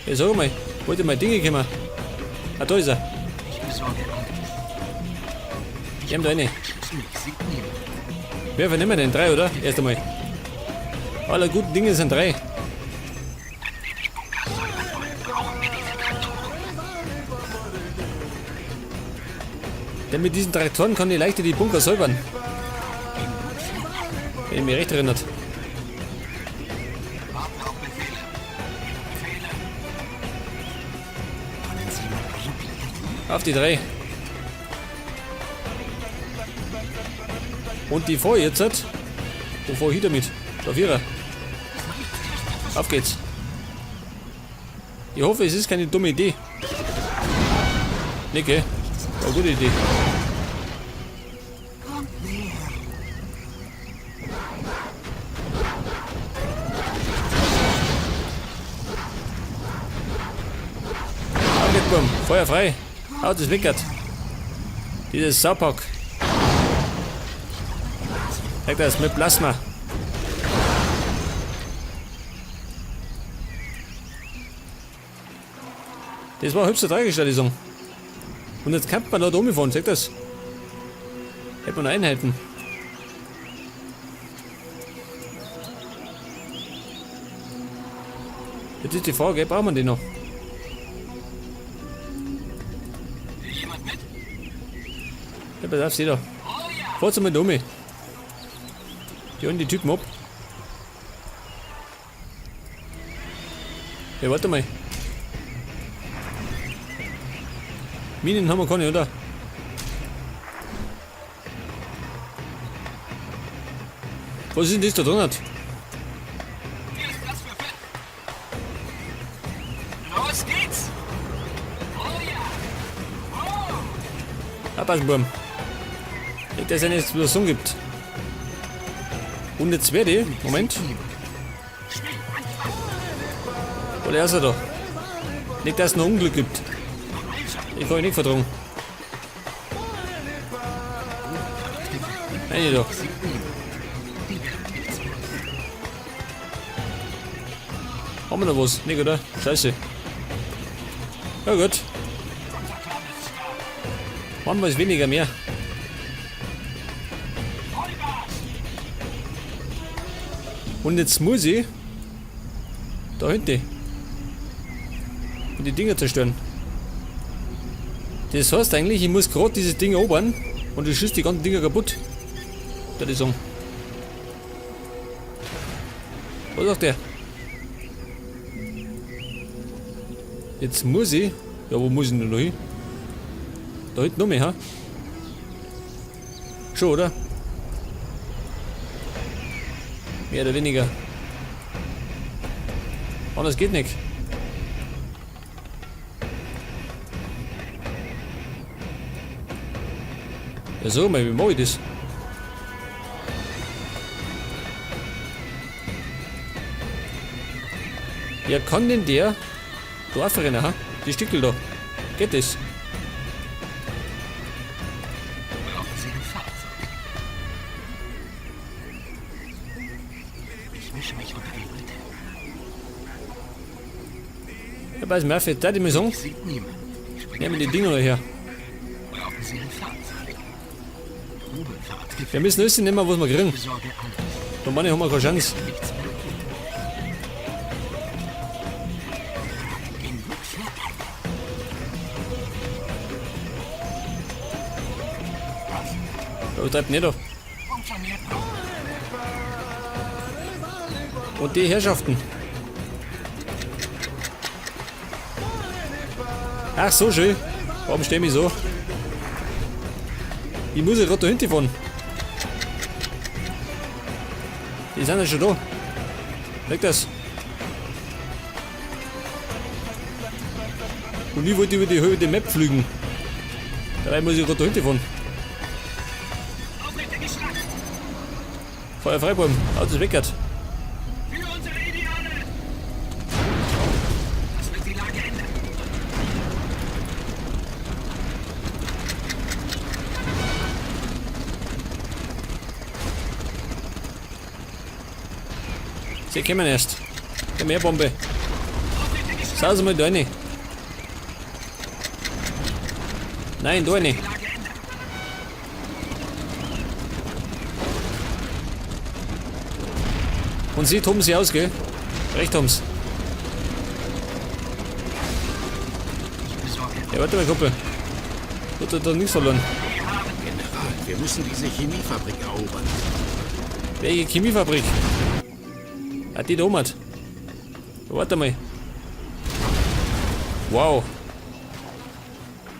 Hey, sag mal, wollte mal Dinge kommen. Ah, da ist er. Ich besorge alle. Geh da rein. Signieren. Wer nehmen wir denn? 3, oder? Erst einmal. Alle guten Dinge sind 3. Denn mit diesen Traktoren kann ich leichter die Bunker säubern. Wenn ich mich recht erinnert. Auf die 3. Und die vor jetzt. Wo fahr ich damit? Da 4. Auf geht's. Ich hoffe, es ist keine dumme Idee. Nee, gell? War eine gute Idee. Aufgekommen. Feuer frei. Haut es weg. Dieses Saupack. Zeig das mit Plasma. Das war eine hübsche Tragestellung. Und jetzt kann man da rumfahren, seht das? Hätte man noch einhalten. Jetzt ist die Frage, braucht man die noch? Jemand mit? Ja, pass auf, sieh da. Fahrt's mal um. Die holen die Typen ab. Ja, warte mal. Minen haben wir keine, oder? Was ist denn das da drin? Hier ist Platz für Fett. Los geht's! Oh ja! Oh! Abpassen, Burm. Nicht, dass es eine Explosion gibt. Und jetzt werde ich. Moment. Oder ist er da? Nicht, dass es noch Unglück gibt. Ich kann ihn nicht verdrungen. Nein, da. Haben wir noch was? Nicht, oder? Scheiße. Ja gut. Machen wir es weniger mehr. Und jetzt muss ich da hinten die Dinger zerstören. Das heißt eigentlich, ich muss gerade dieses Ding erobern und ich schieße die ganzen Dinger kaputt. Würde ich sagen. Was sagt der? Jetzt muss ich. Ja, wo muss ich denn noch hin? Da hinten noch mehr, ha? Schon, oder? Mehr oder weniger. Anders geht nicht. Ja, so mal, wie mache ich das? Ja, kann denn der da aufrennen, ha? Die Stückel da. Geht das? Brauchen Sie ein Fahrzeug? Ich mische mich unter die Leute. Ja, weiß Murphy, da die mir sagen, Sieht niemand. nehmen die Dinger her. Brauchen Sie ein Fahrzeug? Probefahrt. Wir müssen alles nehmen, was wir kriegen. Besorge alles. Da Mann, haben wir keine Chance. Nichts möglich. In gut flattern. Da treibt nicht auf. Funktioniert noch. Und die Herrschaften. Ach so, schön. Warum stehe ich so? Ich muss ja gerade da hinten fahren. Die sind ja schon da. Weg das. Und ich wollte über die Höhe der Map fliegen. Dabei muss ich gerade da hinten fahren. Aufrichtige Schlacht. Feuer Freiburg. Autos weggert. Für unsere Ideale. Das wird die Lage ändern. Sie kommen erst. Mehr Bombe. Saus mal da rein. Nein, da rein. Die Lage ändern. Und sie toben sie aus, gell? Recht haben's. Ich besorge. Ja, warte mal, Kumpel. Hat da nichts verloren. General, wir müssen diese Chemiefabrik erobern. Welche Chemiefabrik? Ah, die da oben hat. Warte mal. Wow.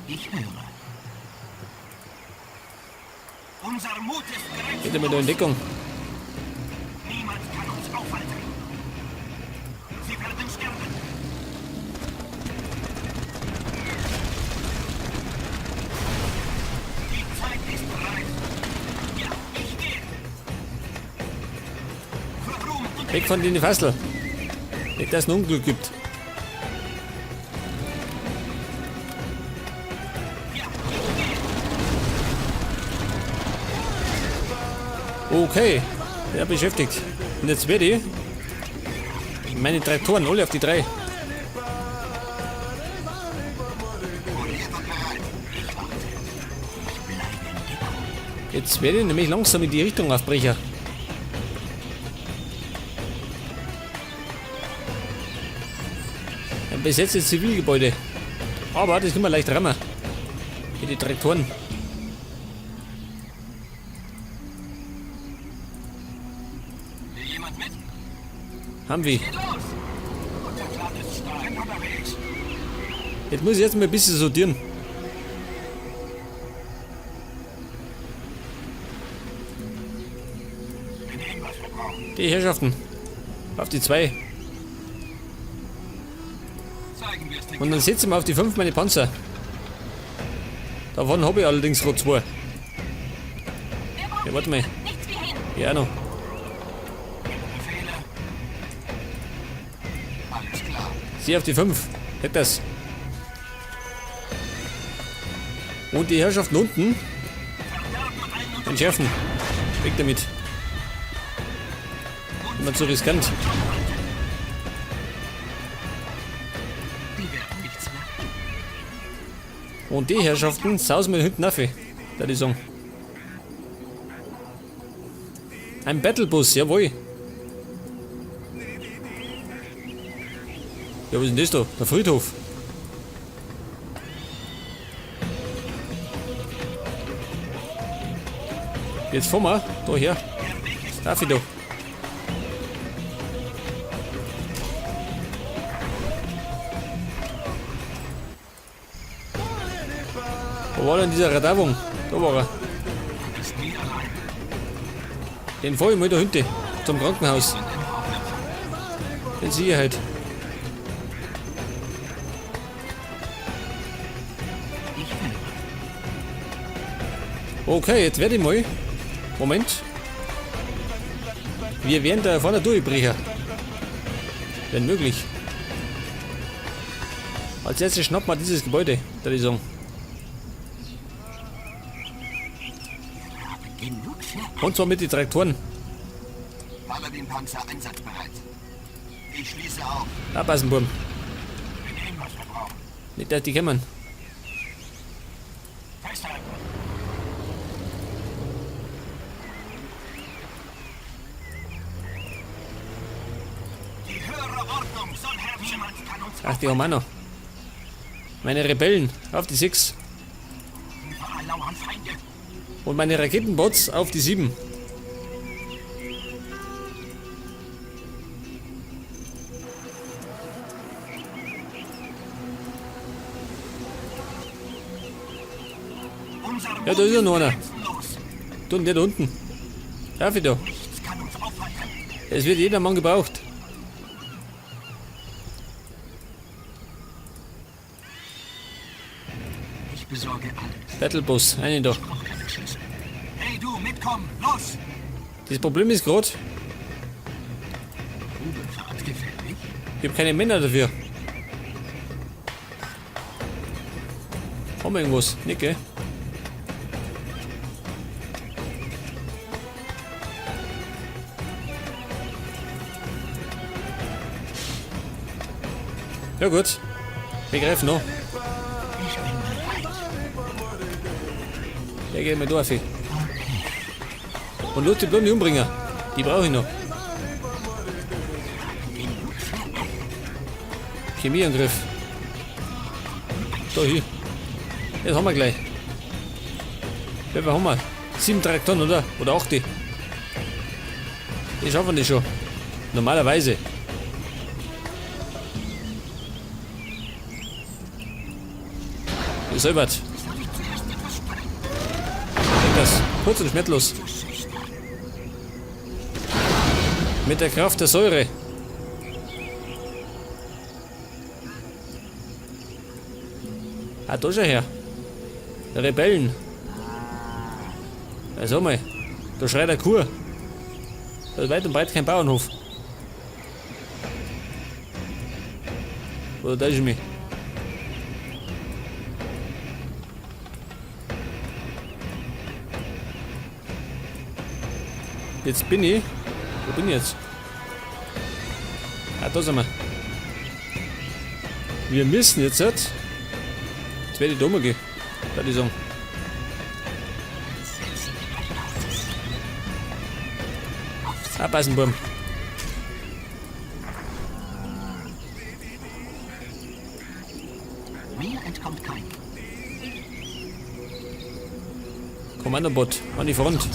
Ich höre. Unser Mut ist Geht mal da in Deckung. Niemand kann uns aufhalten. Sie werden sterben. Die Zeit ist bereit. Ja, ich gehe. Für Ruhm und Weg von den Fassel. Nicht, dass es ein Unglück gibt. ja, ich gehe. Okay. Ja, beschäftigt. Und jetzt werde ich meine Traktoren alle auf die 3. Jetzt werde ich nämlich langsam in die Richtung aufbrechen. Ein besetztes Zivilgebäude. Aber das können wir leicht rammen. Mit den Traktoren. Will jemand mit? Haben wir. Geht los! Und der Plan ist stark unterwegs. Jetzt muss ich jetzt mal ein bisschen sortieren. Wir nehmen, was wir brauchen. Die Herrschaften. Auf die 2. Zeigen wir es den Und dann setzen wir auf die 5 meine Panzer. Davon habe ich allerdings gerade 2. Ja, warte mal. Nichts wie hin. Ja, noch. Befehle. Alles klar. Sie auf die 5. Hätt das. Und die Herrschaften unten. Entschärfen. Weg damit. Immer zu riskant. Die werden nichts machen. Und die Herrschaften sausen wir hinten rauf. Da die sagen. Ein Battlebus, jawohl. Ja, was ist denn das da? Der Friedhof. Jetzt fahren wir da her. Darf ich da? Wo war denn dieser Radavung? Da war er. Ist nie allein. Den fahr ich mal da hinten. Zum Krankenhaus. In Sicherheit. Okay, jetzt werde ich mal. Moment. Wir werden da vorne durchbrechen. Wenn möglich. Als erstes schnappen wir dieses Gebäude, würde ich sagen. Genug Schnack. Und zwar mit den Traktoren. Paladin-Panzer einsatzbereit. Ich schließe auf. Abpassen, Burm. Wir nehmen, was wir brauchen. Nicht, dass die kommen. Festhalten. Die höhere Ordnung soll herrschen. Niemand kann uns Ach, die haben auch noch. Meine Rebellen auf die 6. überall lauern Feinde. Und meine Raketenbots auf die 7. Unser Ja, da ist ja noch einer. grenzenlos. Du und der da unten. Darf ich da? Nichts kann uns aufhalten. Es wird jeder Mann gebraucht. Ich besorge alles. Battlebus, einen da. Brauche keine Schlüssel. Hey du, mitkommen. Los. Das Problem ist gerade, Probefahrt gefällig. ich habe keine Männer dafür. Haben wir irgendwas? Nicht, gell? Ja gut. Wir greifen noch. Ich bin bereit. Der geht mir durch. Und los die Blumen umbringen. Die brauche ich noch. Chemieangriff. Da hier. Jetzt haben wir gleich. Wie viel haben wir? 7 Traktoren, oder? Oder 8. Die schaffen die schon. Normalerweise. Säubert. Das kurz und schmerzlos. Mit der Kraft der Säure. Ah, da schon her. Rebellen. Also mal. Da schreit eine Kur. Da ist weit und breit kein Bauernhof. Oder da ist mich. Jetzt bin ich. Wo bin ich jetzt? Ah, da sind wir. Wir müssen jetzt. Jetzt werde ich da mal gehen. Würde ich sagen. Abpassen, Burm. Mir entkommt kein. Kommandobot an die Front.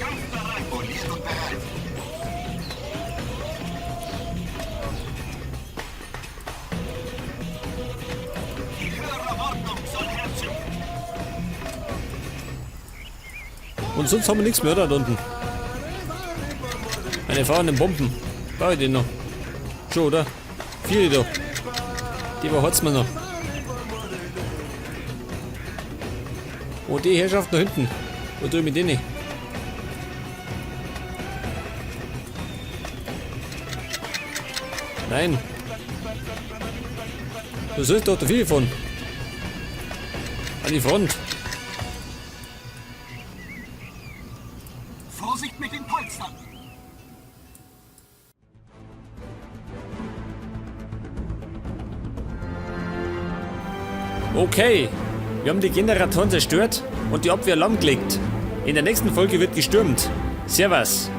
Kampfbereit, poliert und bereit. Die höhere Ordnung soll herrschen. Und sonst haben wir nichts mehr da unten. Eine fahrenden Bomben. Brauche ich den noch? Schon, oder? 4 da. Die war hat's mir noch. Oh, die Herrschaft da hinten. Wo tue ich mit denen? Nein. Du sollst doch da viel von. An die Front. Vorsicht mit den Polstern. Okay, wir haben die Generatoren zerstört und die Abwehr lahmgelegt. In der nächsten Folge wird gestürmt. Servus.